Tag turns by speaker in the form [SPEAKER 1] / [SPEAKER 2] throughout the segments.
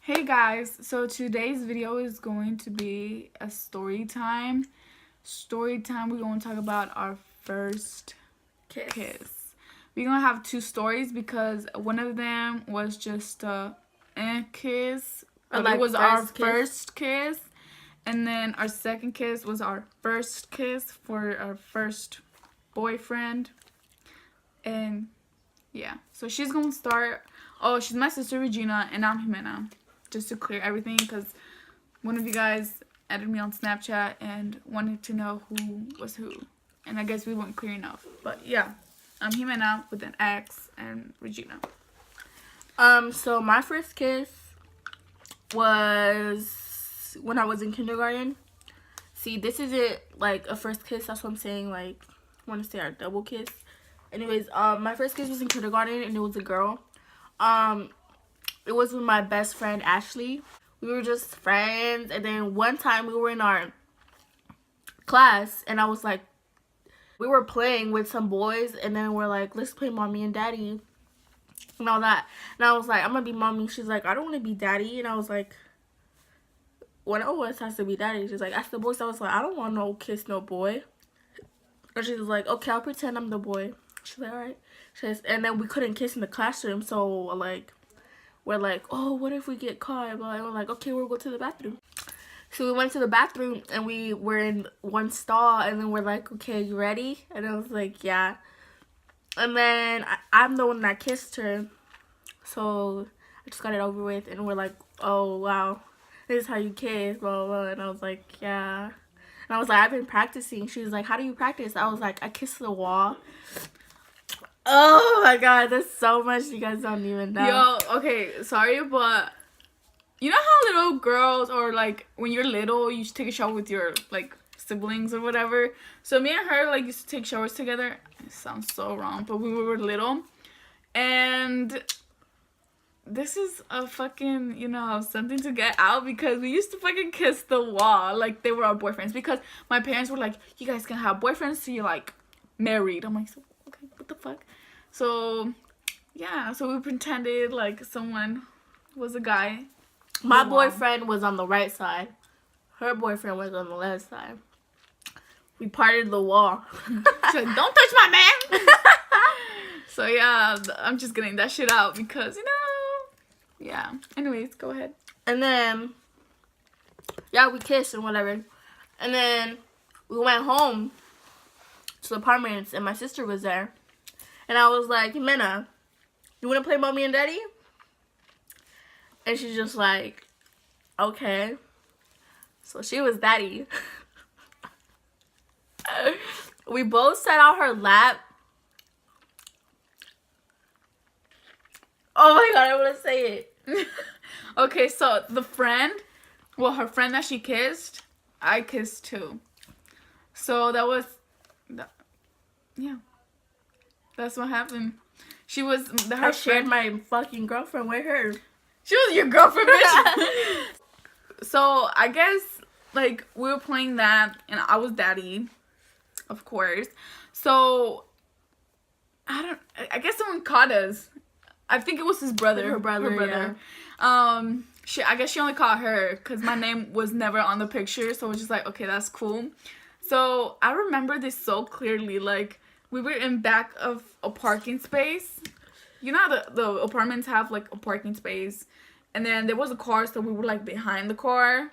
[SPEAKER 1] Hey guys, so today's video is going to be a story time. We're going to talk about our first kiss. We're going to have two stories because one of them was just a kiss. It was our first kiss. And then our second kiss was our first kiss for our first boyfriend. And yeah, so she's going to start. Oh, she's my sister Regina and I'm Ximena. Just to clear everything, because one of you guys added me on Snapchat and wanted to know who was who, and I guess we weren't clear enough. But yeah, I'm Ximena with an X and Regina.
[SPEAKER 2] So my first kiss was when I was in kindergarten. See, this isn't like a first kiss, that's what I'm saying. Like, I want to say our double kiss. Anyways, my first kiss was in kindergarten and it was a girl. It was with my best friend, Ashley. We were just friends. And then one time we were in our class. And I was like, we were playing with some boys. And then we're like, let's play mommy and daddy. And all that. And I was like, I'm going to be mommy. She's like, I don't want to be daddy. And I was like, one of us has to be daddy. She's like, ask the boys. I was like, I don't want no kiss no boy. And she was like, okay, I'll pretend I'm the boy. She's like, all right. And then we couldn't kiss in the classroom. So, like, we're like, oh, what if we get caught? And we're like, okay, we'll go to the bathroom. So we went to the bathroom and we were in one stall. And then we're like, okay, you ready? And I was like, yeah. And then I'm the one that kissed her. So I just got it over with. And we're like, oh, wow, this is how you kiss, blah, blah, blah. And I was like, yeah. And I was like, I've been practicing. She was like, how do you practice? I was like, I kiss the wall. Oh my god, there's so much you guys don't even know.
[SPEAKER 1] Yo, okay, sorry, but you know how little girls, or like when you're little, you take a shower with your like siblings or whatever. So me and her like used to take showers together. It sounds so wrong, but we were little, and this is a fucking, you know, something to get out, because we used to fucking kiss the wall like they were our boyfriends, because my parents were like, you guys can have boyfriends till you're like married. I'm like, so, okay, what the fuck? So yeah, so we pretended like someone was a guy.
[SPEAKER 2] My boyfriend was on the right side. Her boyfriend was on the left side. We parted the wall.
[SPEAKER 1] She said, don't touch my man. So yeah, I'm just getting that shit out because, you know, yeah. Anyways, go ahead.
[SPEAKER 2] And then, yeah, we kissed and whatever. And then we went home to the apartments and my sister was there. And I was like, Ximena, you want to play mommy and daddy? And she's just like, okay. So she was daddy. We both sat on her lap. Oh my god, I want to say it.
[SPEAKER 1] Okay, so the friend, well, her friend that she kissed, I kissed too. So that was, yeah. That's what happened. She was
[SPEAKER 2] I shared my fucking girlfriend with her.
[SPEAKER 1] She was your girlfriend, bitch. So I guess like we were playing that, and I was daddy, of course. So I guess someone caught us. I think it was his brother.
[SPEAKER 2] Her brother. Yeah.
[SPEAKER 1] I guess she only caught her because my name was never on the picture. So it was just like, okay, that's cool. So I remember this so clearly. Like, we were in back of a parking space. You know how the apartments have like a parking space, and then there was a car, so we were like behind the car.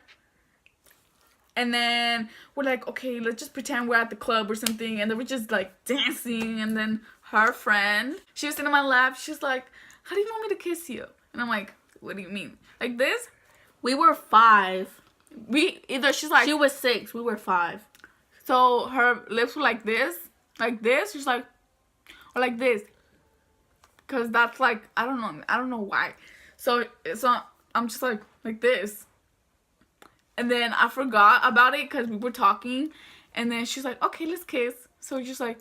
[SPEAKER 1] And then we're like, okay, let's just pretend we're at the club or something. And then we're just like dancing. And then her friend, she was sitting on my lap. She's like, how do you want me to kiss you? And I'm like, what do you mean? Like this?
[SPEAKER 2] We were 5.
[SPEAKER 1] She's like,
[SPEAKER 2] she was 6. We were 5.
[SPEAKER 1] So her lips were like this. Like this. She's like, or like this. Because that's like, I don't know why. So I'm just like this. And then I forgot about it because we were talking. And then she's like, okay, let's kiss. So we're just like,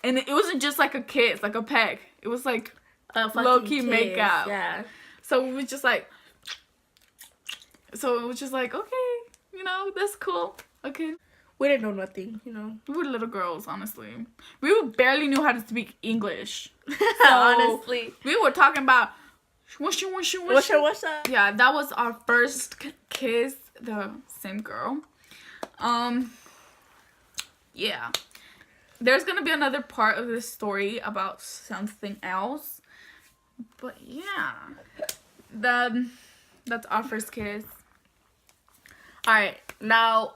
[SPEAKER 1] and it wasn't just like a kiss, like a peck. It was like
[SPEAKER 2] a
[SPEAKER 1] low-key makeout.
[SPEAKER 2] Yeah.
[SPEAKER 1] So we was just like, okay, you know, that's cool. Okay.
[SPEAKER 2] We didn't know nothing, you know.
[SPEAKER 1] We were little girls, honestly. We barely knew how to speak English. So
[SPEAKER 2] honestly.
[SPEAKER 1] We were talking about
[SPEAKER 2] What's up?
[SPEAKER 1] Yeah, that was our first kiss. The same girl. Yeah. There's gonna be another part of this story about something else. But yeah. That's our first kiss.
[SPEAKER 2] Alright, now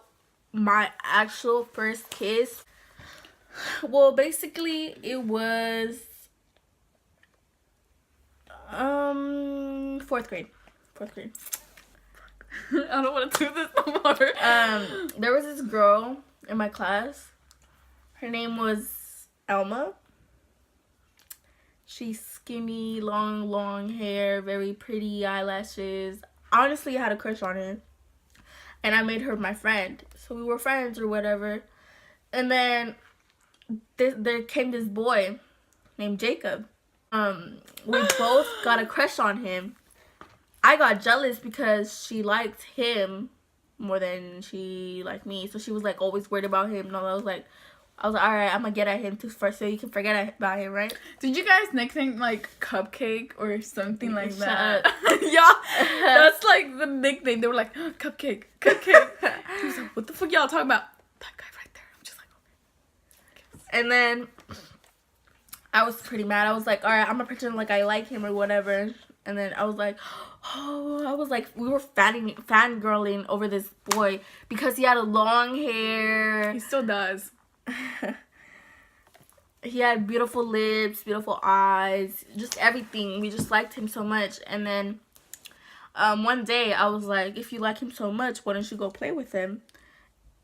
[SPEAKER 2] my actual first kiss. Well, basically it was fourth grade.
[SPEAKER 1] I don't want to do this no more.
[SPEAKER 2] There was this girl in my class. Her name was Elma. She's skinny, long hair, very pretty eyelashes. Honestly, I had a crush on her. And I made her my friend. So we were friends or whatever. And then there came this boy named Jacob. We both got a crush on him. I got jealous because she liked him more than she liked me. So she was like always worried about him. And I was like, all right, I'm gonna get at him too first so you can forget about him, right?
[SPEAKER 1] Did you guys nickname like Cupcake or something like
[SPEAKER 2] Shut
[SPEAKER 1] that?
[SPEAKER 2] up.
[SPEAKER 1] Yeah, that's like the nickname. They were like, Cupcake. He was like, what the fuck y'all talking about? That guy right there. I'm just like, okay.
[SPEAKER 2] And then I was pretty mad. I was like, all right, I'm gonna pretend like I like him or whatever. And then I was like, we were fangirling over this boy because he had a long hair.
[SPEAKER 1] He still does.
[SPEAKER 2] He had beautiful lips, beautiful eyes, just everything. We just liked him so much. And then one day I was like, if you like him so much, why don't you go play with him?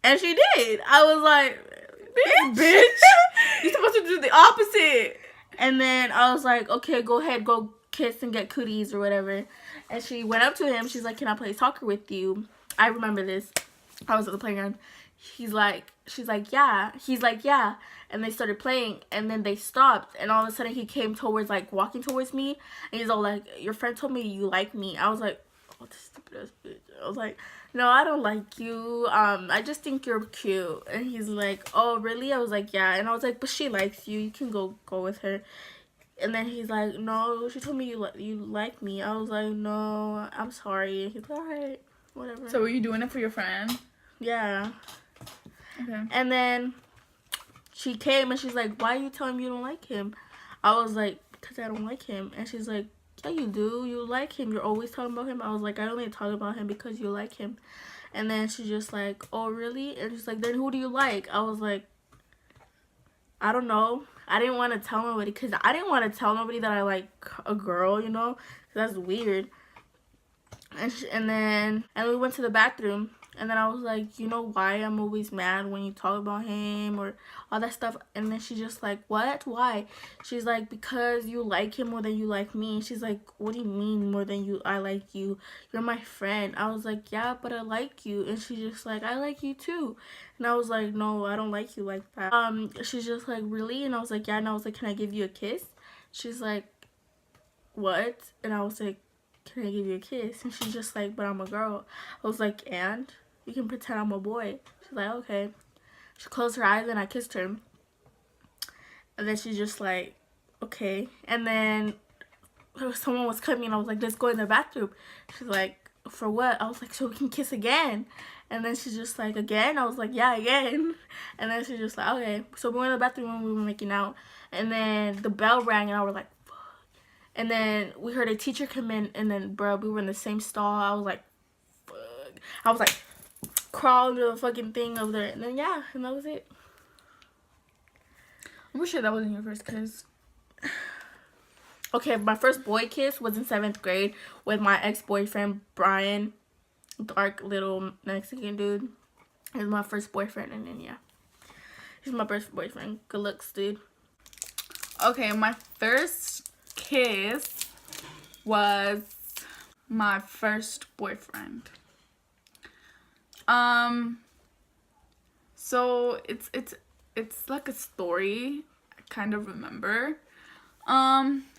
[SPEAKER 2] And she did. I was like, bitch.
[SPEAKER 1] You're supposed to do the opposite.
[SPEAKER 2] And then I was like, okay, go ahead, go kiss and get cooties or whatever. And she went up to him. She's like, can I play soccer with you? I remember this. I was at the playground. She's like, yeah. He's like, yeah. And they started playing, and then they stopped. And all of a sudden, he came towards, like, walking towards me. And he's all like, your friend told me you like me. I was like, oh, this stupid ass bitch. I was like, no, I don't like you. I just think you're cute. And he's like, oh, really? I was like, yeah. And I was like, but she likes you. You can go with her. And then he's like, no, she told me you like me. I was like, no, I'm sorry. And he's like, all right, whatever.
[SPEAKER 1] So were you doing it for your friend?
[SPEAKER 2] Yeah.
[SPEAKER 1] Okay.
[SPEAKER 2] And then she came and she's like, why are you telling me you don't like him? I was like, because I don't like him. And she's like, yeah, you do. You like him. You're always talking about him. I was like, I only talk about him because you like him. And then she's just like, oh, really? And she's like, then who do you like? I was like, I don't know. I didn't want to tell nobody because I didn't want to tell nobody that I like a girl, you know? That's weird. And then we went to the bathroom. And then I was like, you know why I'm always mad when you talk about him or all that stuff? And then she's just like, what? Why? She's like, because you like him more than you like me. She's like, what do you mean more than I like you? You're my friend. I was like, yeah, but I like you. And she's just like, I like you too. And I was like, no, I don't like you like that. She's just like, really? And I was like, yeah. And I was like, can I give you a kiss? She's like, what? And I was like, can I give you a kiss? And she's just like, but I'm a girl. I was like, and? You can pretend I'm a boy. She's like, okay. She closed her eyes and I kissed her. And then she's just like, okay. And then someone was coming and I was like, let's go in the bathroom. She's like, for what? I was like, so we can kiss again. And then she's just like, again? I was like, yeah, again. And then she's just like, okay. So we went in the bathroom when we were making out. And then the bell rang and I was like, fuck. And then we heard a teacher come in. And then, bro, we were in the same stall. I was like, fuck. I was like, crawl into the fucking thing over there. And then, yeah. And that was it.
[SPEAKER 1] I'm sure that wasn't your first kiss.
[SPEAKER 2] Okay, my first boy kiss was in 7th grade with my ex-boyfriend, Brian. Dark little Mexican dude. He was my first boyfriend, and then, yeah. He's my first boyfriend. Good looks, dude.
[SPEAKER 1] Okay, my first kiss was my first boyfriend. So it's like a story I kind of remember.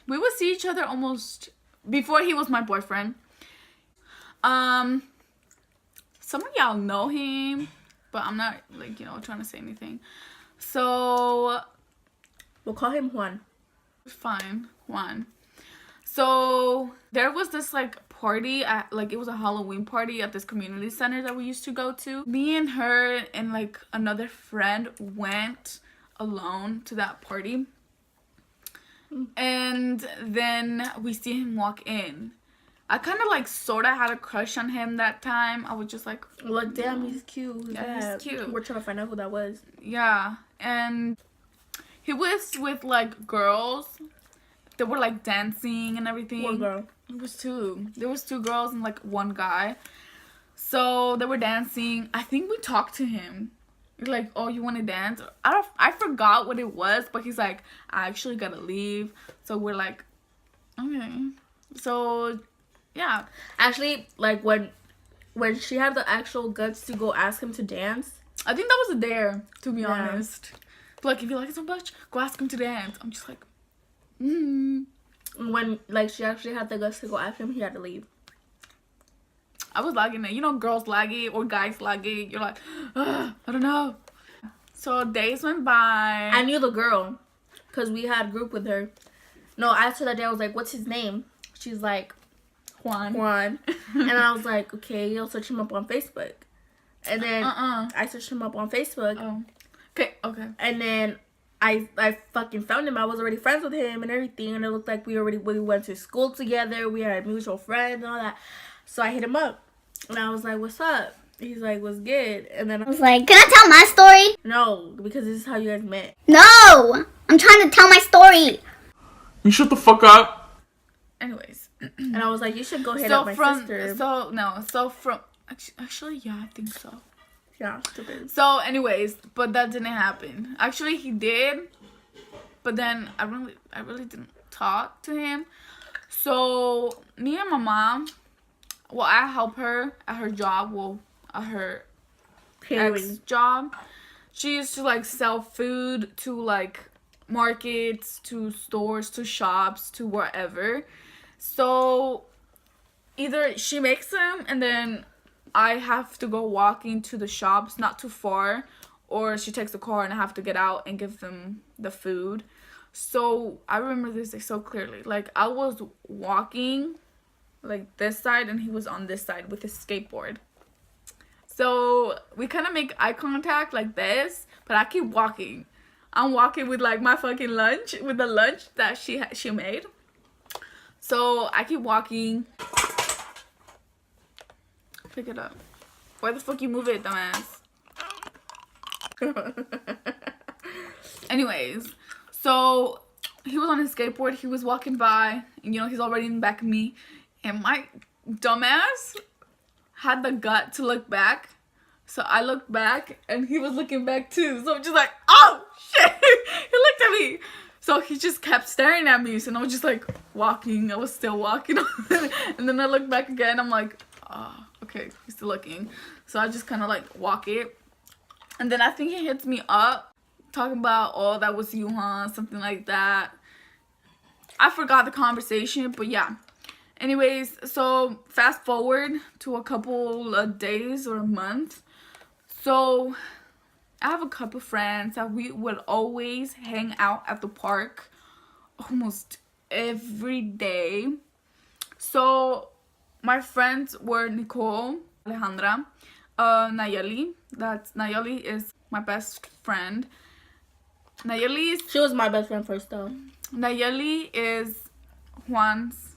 [SPEAKER 1] We would see each other almost before he was my boyfriend. Some of y'all know him, but I'm not like, trying to say anything. So
[SPEAKER 2] we'll call him Juan.
[SPEAKER 1] Fine, Juan. So there was this like party at like, it was a Halloween party at this community center that we used to go to. Me and her and like another friend went alone to that party. And then we see him walk in. I kind of like sort of had a crush on him that time. I was just like,
[SPEAKER 2] look, damn, he's cute.
[SPEAKER 1] Yeah, he's cute.
[SPEAKER 2] We're trying to find out who that was.
[SPEAKER 1] Yeah. And he was with like girls. They were like dancing and everything.
[SPEAKER 2] One girl.
[SPEAKER 1] It was two. There was two girls and like one guy. So they were dancing. I think we talked to him. Like, oh, you want to dance? I forgot what it was, but he's like, I actually gotta leave. So we're like, okay. So yeah.
[SPEAKER 2] Actually, like when she had the actual guts to go ask him to dance,
[SPEAKER 1] I think that was a dare, to be honest. But like, if you like it so much, go ask him to dance. I'm just like,
[SPEAKER 2] When like she actually had the guts to go ask him, he had to leave.
[SPEAKER 1] I was lagging it. You know, girls lag it or guys lag it. You're like, I don't know. So days went by.
[SPEAKER 2] I knew the girl because we had group with her. No, after that day, I was like, what's his name? She's like, Juan. And I was like, okay, you'll search him up on Facebook. And then I searched him up on Facebook.
[SPEAKER 1] Oh. Okay.
[SPEAKER 2] And then I fucking found him. I was already friends with him and everything. And it looked like we went to school together. We had mutual friends and all that. So I hit him up. And I was like, what's up? He's like, what's good? And then I
[SPEAKER 3] was like, can I tell my story?
[SPEAKER 2] No, because this is how you guys met.
[SPEAKER 3] No! I'm trying to tell my story.
[SPEAKER 4] You shut the fuck up.
[SPEAKER 1] Anyways.
[SPEAKER 2] And I was like, you should go hit up my sister.
[SPEAKER 1] Actually, yeah, I think so.
[SPEAKER 2] Yeah, stupid.
[SPEAKER 1] So, anyways, but that didn't happen. Actually, he did. But then I really didn't talk to him. So, me and my mom, well, I help her at her job, at her ex job. She used to like sell food to like markets, to stores, to shops, to wherever. So either she makes them and then I have to go walking to the shops, not too far, or she takes the car and I have to get out and give them the food. So I remember this like so clearly. Like I was walking like this side and he was on this side with his skateboard. So we kind of make eye contact like this, but I keep walking. I'm walking with like my fucking lunch, with the lunch that she made. So I keep walking. Pick it up. Why the fuck you move it, dumbass? Anyways, so he was on his skateboard. He was walking by, and you know he's already in the back of me. And my dumbass had the gut to look back. So I looked back and he was looking back too. So I'm just like, oh shit. He looked at me. So he just kept staring at me. So I was just like walking. I was still walking. And then I looked back again. I'm like, oh, okay, he's still looking. So I just kind of like walk it. And then I think he hits me up talking about, oh, that was you, huh? Something like that. I forgot the conversation, but yeah. Anyways, so fast forward to a couple of days or a month. So I have a couple friends that we would always hang out at the park almost every day. So my friends were Nicole, Alejandra, Nayeli. Nayeli is my best friend.
[SPEAKER 2] She was my best friend first though.
[SPEAKER 1] Nayeli is Juan's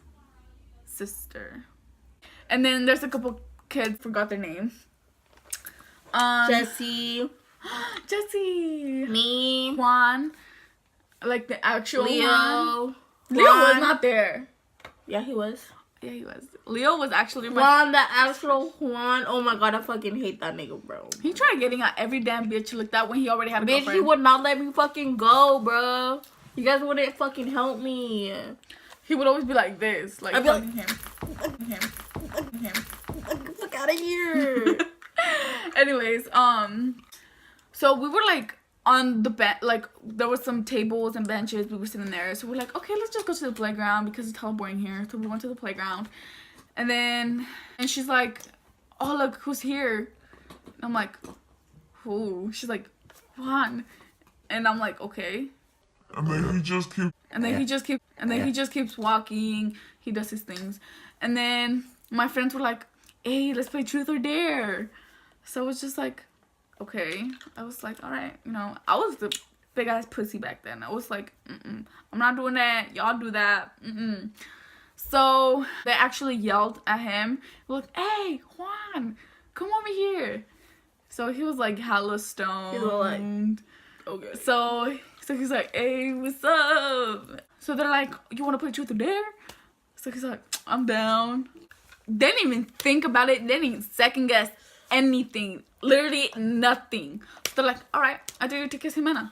[SPEAKER 1] sister. And then there's a couple kids, forgot their name.
[SPEAKER 2] Jesse, me,
[SPEAKER 1] Juan, like the actual
[SPEAKER 2] Leo.
[SPEAKER 1] Juan. Leo was not there.
[SPEAKER 2] Yeah, he was.
[SPEAKER 1] Yeah, he was. Leo was actually
[SPEAKER 2] Juan, the actual Juan. Oh my god, I fucking hate that nigga, bro.
[SPEAKER 1] He tried getting at every damn bitch like that when he already had a girlfriend.
[SPEAKER 2] He would not let me fucking go, bro. You guys wouldn't fucking help me.
[SPEAKER 1] He would always be like this, like fucking him.
[SPEAKER 2] Fuck out of here.
[SPEAKER 1] Anyways, so we were like on the bench, like there was some tables and benches. We were sitting there, so we're like, okay, let's just go to the playground because it's hella boring here. So we went to the playground, and she's like, oh look, who's here? And I'm like, who? She's like, Juan, and I'm like, okay.
[SPEAKER 4] And then he just keep.
[SPEAKER 1] And then he just keeps walking. He does his things. And then my friends were like, hey, let's play truth or dare. So it was just like, okay. I was like, all right. You know, I was the big ass pussy back then. I was like, I'm not doing that. Y'all do that. So they actually yelled at him. Like, hey, Juan, come over here. So he was like hella stoned.
[SPEAKER 2] He was like, okay.
[SPEAKER 1] So he's like, hey, what's up? So they're like, you want to play truth or dare? So he's like, I'm down. Didn't even think about it. Didn't even second guess anything. Literally nothing. So they're like, all right, I dare you to kiss Ximena.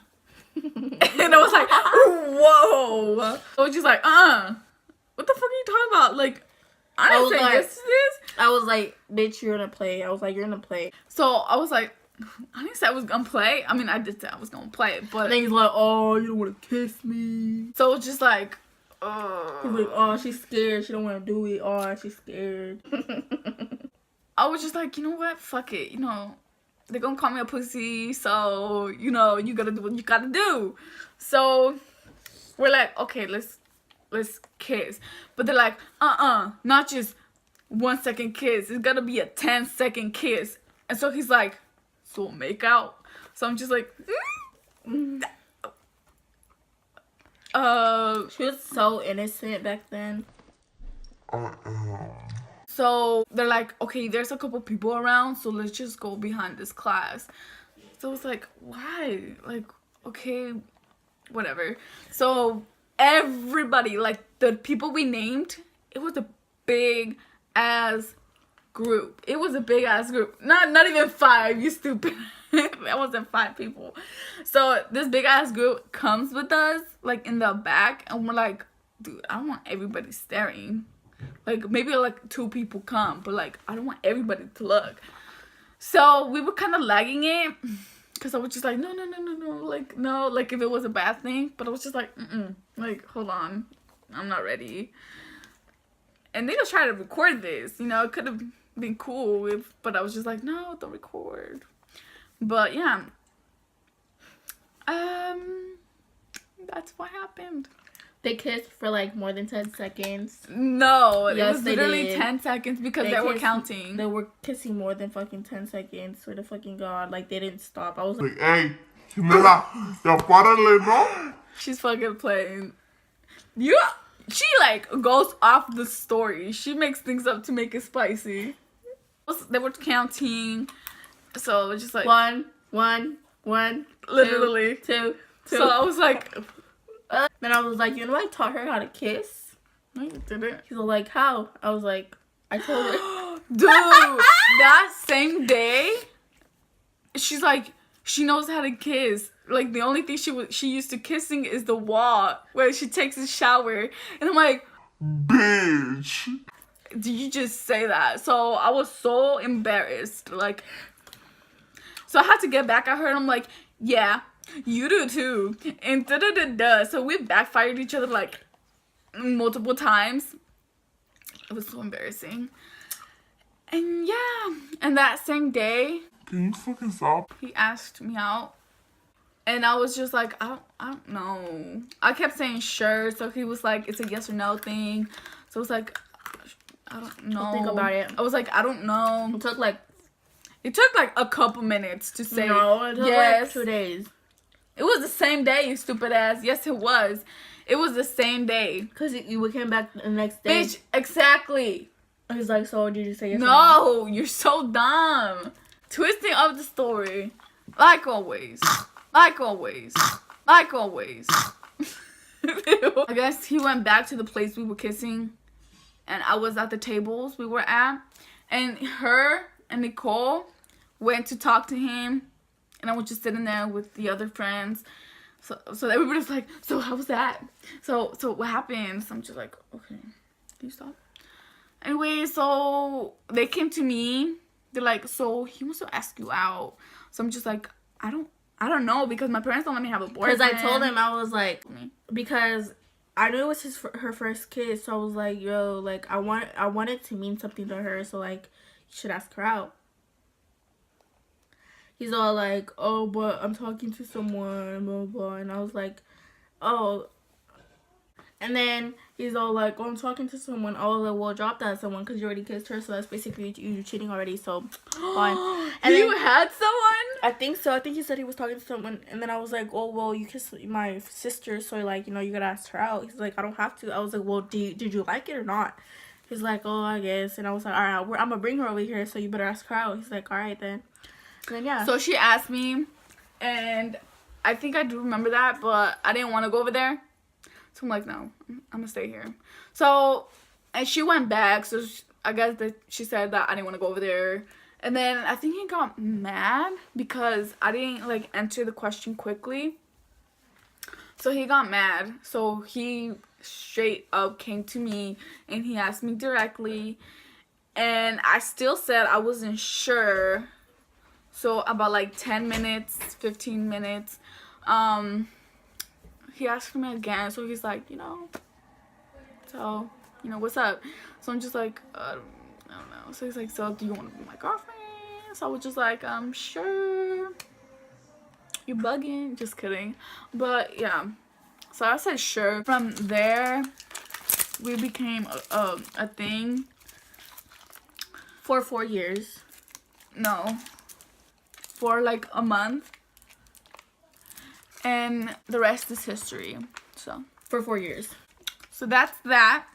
[SPEAKER 1] And I was like, whoa. So she's like, what the fuck are you talking about? Like, I didn't say yes to this.
[SPEAKER 2] I was like, bitch, you're gonna play. I was like, you're gonna play.
[SPEAKER 1] So I was like, I didn't say I was gonna play. I mean, I did say I was gonna play, but
[SPEAKER 2] and then he's like, oh, you don't want to kiss me.
[SPEAKER 1] So it's just like,
[SPEAKER 2] he's like, oh, she's scared. She don't want to do it. Oh, she's scared.
[SPEAKER 1] I was just like, you know what? Fuck it. You know, they're gonna call me a pussy. So, you know, you gotta do what you gotta do. So we're like, okay, let's kiss. But they're like, not just 1 second kiss. It's gotta be a 10-second kiss. And so he's like, so we'll make out. So I'm just like,
[SPEAKER 2] she was so innocent back then.
[SPEAKER 1] So they're like, okay, there's a couple people around, so let's just go behind this class. So it's like, why? Like, okay, whatever. So everybody, like the people we named, it was a big ass group. It was a big ass group. Not even 5, you stupid. That wasn't 5 people. So this big ass group comes with us, like in the back, and we're like, dude, I don't want everybody staring. Like, maybe like 2 people come, but like, I don't want everybody to look. So we were kind of lagging it, because I was just like, no, like, no, like if it was a bad thing, but I was just like, like, hold on, I'm not ready. And they just tried to record this, you know, it could have been cool if, but I was just like, no, don't record. But yeah, that's what happened.
[SPEAKER 2] They kissed for like more than 10 seconds.
[SPEAKER 1] No,
[SPEAKER 2] yes,
[SPEAKER 1] it was literally 10 seconds because they were counting.
[SPEAKER 2] They were kissing more than fucking 10 seconds. Swear to fucking God. Like, they didn't stop. I was like,
[SPEAKER 4] hey, Ximena, ya párale, ¿no?
[SPEAKER 1] She's fucking playing. She like goes off the story. She makes things up to make it spicy. They were counting. So it was just like
[SPEAKER 2] one,
[SPEAKER 1] literally
[SPEAKER 2] two.
[SPEAKER 1] So I was like,
[SPEAKER 2] then I was like, you know, I taught her how to kiss.
[SPEAKER 1] no, you didn't.
[SPEAKER 2] She's like, how? I was like, I told her.
[SPEAKER 1] Dude, that same day, she's like, she knows how to kiss. Like, the only thing she used to kissing is the wall where she takes a shower. And I'm like,
[SPEAKER 4] bitch.
[SPEAKER 1] did you just say that? So I was so embarrassed. Like, so I had to get back at her, and I'm like, yeah, you do too. And so we backfired each other like multiple times. It was so embarrassing. And yeah, and that same day,
[SPEAKER 4] Can you fucking stop?
[SPEAKER 1] he asked me out. And I was just like, I don't know. I kept saying sure. So he was like, it's a yes or no thing. So it was like, I don't know.
[SPEAKER 2] Think about it.
[SPEAKER 1] I was like, I don't know.
[SPEAKER 2] It took like
[SPEAKER 1] a couple minutes to say
[SPEAKER 2] no, it took
[SPEAKER 1] yes.
[SPEAKER 2] like 2 days.
[SPEAKER 1] It was the same day, you stupid ass. Yes, it was. It was the same day.
[SPEAKER 2] Because we came back the next day.
[SPEAKER 1] Bitch, exactly.
[SPEAKER 2] He's like, so did you say yes?
[SPEAKER 1] No, you're so dumb. Twisting up the story. Like always. Like always. Like always. I guess he went back to the place we were kissing. And I was at the tables we were at. And her and Nicole went to talk to him. And I was just sitting there with the other friends. So everybody's like, so how was that? So what happened? So I'm just like, okay, can you stop? Anyway, so they came to me. They're like, so he wants to ask you out. So I'm just like, I don't know, because my parents don't let me have a boyfriend.
[SPEAKER 2] Because I told him, I was like, because I knew it was her first kiss. So I was like, yo, like, I wanted to mean something to her. So, like, you should ask her out. He's all like, oh, but I'm talking to someone, blah, blah. And I was like, oh, And then he's all like, oh, I'm talking to someone. Oh, like, well, drop that someone because you already kissed her. So that's basically you cheating already. So fine. And
[SPEAKER 1] you
[SPEAKER 2] then,
[SPEAKER 1] had someone?
[SPEAKER 2] I think so. I think he said he was talking to someone. And then I was like, oh, well, you kissed my sister. So, like, you know, you got to ask her out. He's like, I don't have to. I was like, well, did you like it or not? He's like, oh, I guess. And I was like, all right, I'm going to bring her over here. So you better ask her out. He's like, all right, then. And then, yeah.
[SPEAKER 1] So she asked me. And I think I do remember that. But I didn't want to go over there. So I'm like, no, I'm going to stay here. So, and she went back. So I guess that she said that I didn't want to go over there. And then I think he got mad because I didn't, like, answer the question quickly. So he got mad. So he straight up came to me and he asked me directly. And I still said I wasn't sure. So about, like, 10 minutes, 15 minutes, he asked me again. So he's like, you know, so, you know, what's up? So I'm just like, I don't know. So he's like, so do you want to be my girlfriend? So I was just like, sure. You bugging? Just kidding. But yeah. So I said sure. From there, we became a thing.
[SPEAKER 2] For 4 years.
[SPEAKER 1] No. For like a month. And the rest is history. So.
[SPEAKER 2] For 4 years.
[SPEAKER 1] So that's that.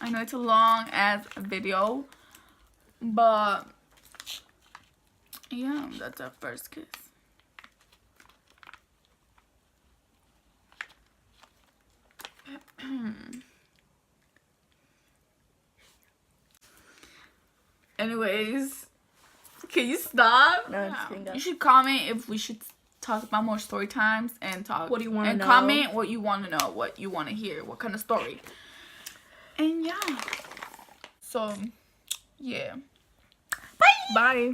[SPEAKER 1] I know it's a long ass video. But yeah, that's our first kiss. Anyways, can you stop?
[SPEAKER 2] No, I'm just kidding, guys.
[SPEAKER 1] You should comment if we should talk about more story times and talk.
[SPEAKER 2] What do you want to know?
[SPEAKER 1] And comment what you want to know, what you want to hear, what kind of story. And yeah. So, yeah. Bye. Bye.